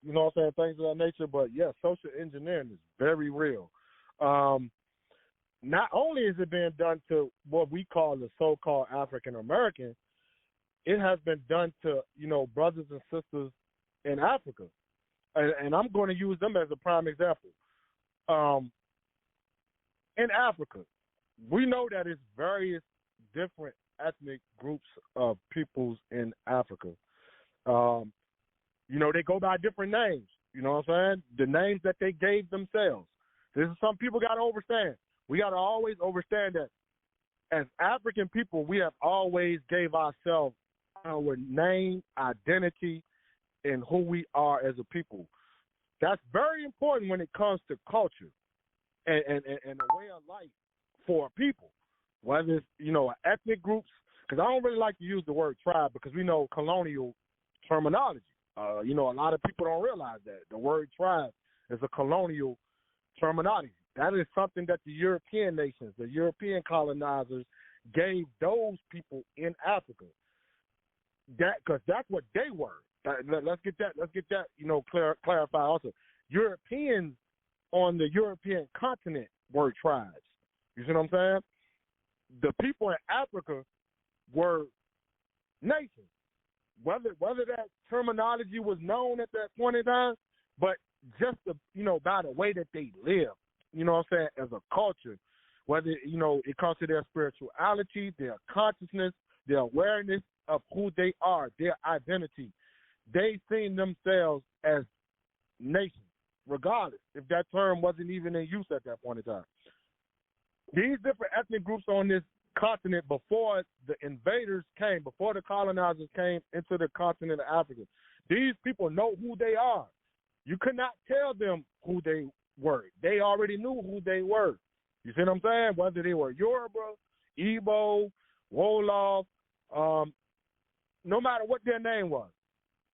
you know what I'm saying, things of that nature. But yeah, social engineering is very real. Not only is it being done to what we call the so-called African American, it has been done to, brothers and sisters in Africa. And I'm going to use them as a prime example. In Africa, we know that it's various different ethnic groups of peoples in Africa. They go by different names. You know what I'm saying? The names that they gave themselves. This is something people got to understand. We got to always understand that as African people, we have always gave ourselves our name, identity, and who we are as a people. That's very important when it comes to culture and a way of life for people, whether it's, ethnic groups, because I don't really like to use the word tribe because we know colonial terminology. A lot of people don't realize that. The word tribe is a colonial terminology. That is something that the European nations, the European colonizers gave those people in Africa. Because that's what they were. Let's get that, clarified also. Europeans on the European continent were tribes. You see what I'm saying? The people in Africa were nations. Whether that terminology was known at that point in time, but just by the way that they lived, you know what I'm saying, as a culture, whether, it comes to their spirituality, their consciousness, their awareness of who they are, their identity. They seen themselves as nations, regardless if that term wasn't even in use at that point in time. These different ethnic groups on this continent before the invaders came, before the colonizers came into the continent of Africa, these people know who they are. You could not tell them who they were. They already knew who they were. You see what I'm saying? Whether they were Yoruba, Igbo, Wolof, no matter what their name was,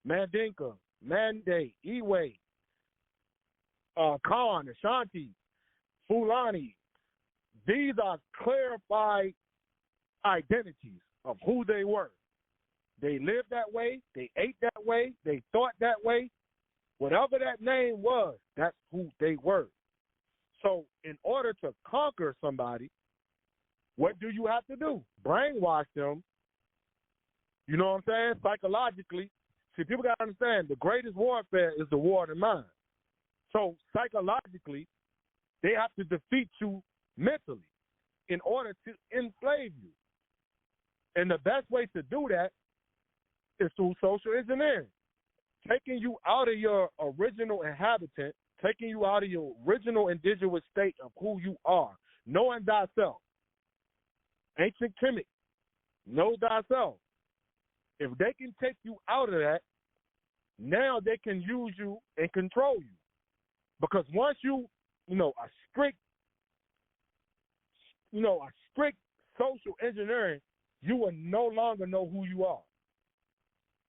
Mandinka, Mande, Iwe, Khan, Ashanti, Fulani. These are clarified identities of who they were. They lived that way. They ate that way. They thought that way. Whatever that name was, that's who they were. So in order to conquer somebody, what do you have to do? Brainwash them. You know what I'm saying? Psychologically. See, people got to understand the greatest warfare is the war of the mind. So psychologically, they have to defeat you mentally in order to enslave you. And the best way to do that is through social engineering, taking you out of your original inhabitant, taking you out of your original indigenous state of who you are, knowing thyself. Ancient Kemet, know thyself. If they can take you out of that, now they can use you and control you. Because once you, a strict social engineering, you will no longer know who you are.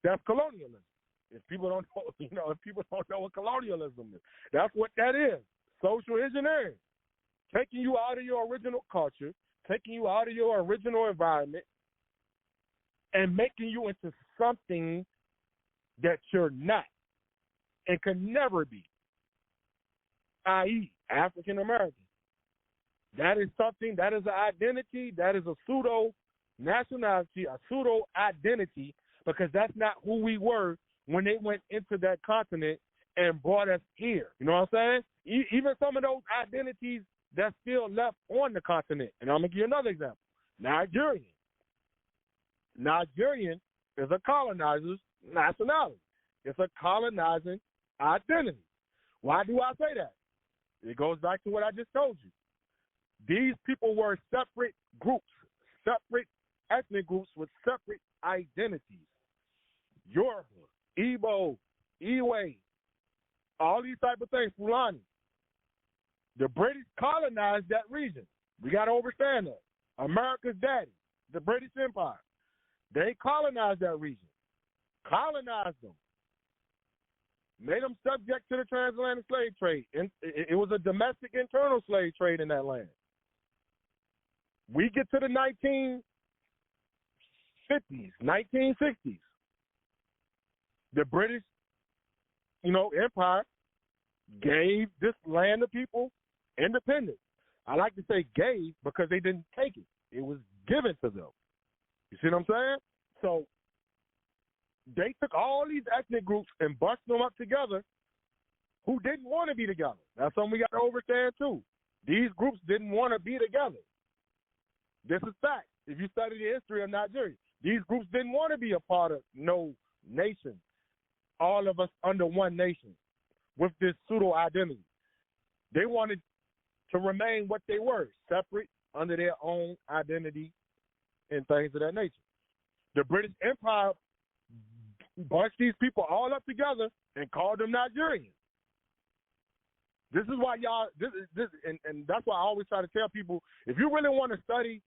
That's colonialism. If people don't know, if people don't know what colonialism is, that's what that is. Social engineering, taking you out of your original culture, taking you out of your original environment, and making you into something that you're not and can never be, i.e., African American. That is something, that is an identity, that is a pseudo nationality, a pseudo identity, because that's not who we were when they went into that continent and brought us here. You know what I'm saying? Even some of those identities that's still left on the continent. And I'm going to give you another example. Nigerian. Nigerian is a colonizer's nationality. It's a colonizing identity. Why do I say that? It goes back to what I just told you. These people were separate groups, separate ethnic groups with separate identities. Yoruba, Igbo, Iwe, all these type of things, Fulani. The British colonized that region. We got to understand that. America's daddy, the British Empire, they colonized that region, colonized them, made them subject to the transatlantic slave trade. And it was a domestic internal slave trade in that land. We get to the 1950s, 1960s. The British empire gave this land of people independence. I like to say gave because they didn't take it. It was given to them. You see what I'm saying? So they took all these ethnic groups and busted them up together who didn't want to be together. That's something we got to understand too. These groups didn't want to be together. This is fact. If you study the history of Nigeria, these groups didn't want to be a part of no nation. All of us under one nation with this pseudo identity. They wanted to remain what they were, separate under their own identity and things of that nature. The British Empire bunched these people all up together and called them Nigerians. This is why y'all, and that's why I always try to tell people, if you really want to study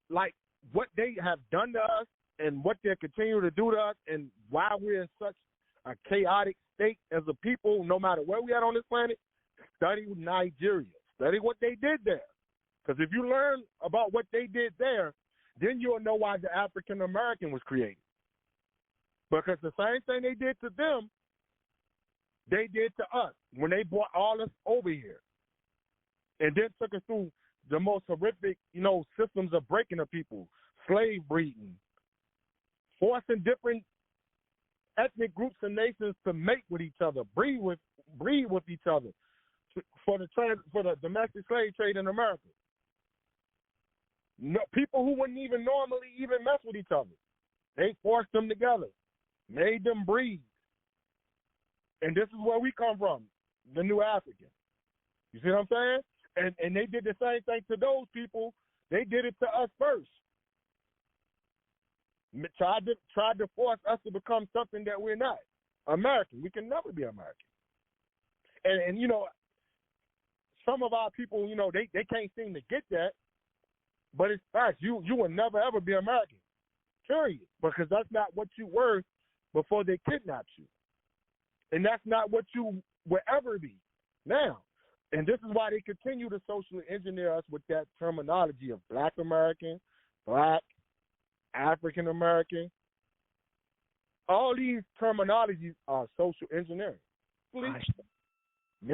like what they have done to us and what they continue to do to us and why we're in such a chaotic state as a people, no matter where we are on this planet, study Nigeria. Study what they did there. Because if you learn about what they did there, then you'll know why the African American was created. Because the same thing they did to them, they did to us when they brought all us over here. And then took us through the most horrific, systems of breaking of people, slave breeding, forcing different ethnic groups and nations to mate with each other, breed with each other for the domestic slave trade in America. No, people who wouldn't even normally even mess with each other, they forced them together, made them breed. And this is where we come from, the new African. You see what I'm saying? And they did the same thing to those people. They did it to us first. Tried to force us to become something that we're not. American. We can never be American. And some of our people, they can't seem to get that. But it's facts. You will never ever be American. Period. Because that's not what you were before they kidnapped you. And that's not what you will ever be now. And this is why they continue to socially engineer us with that terminology of Black American, Black, African American. All these terminologies are social engineering. Please.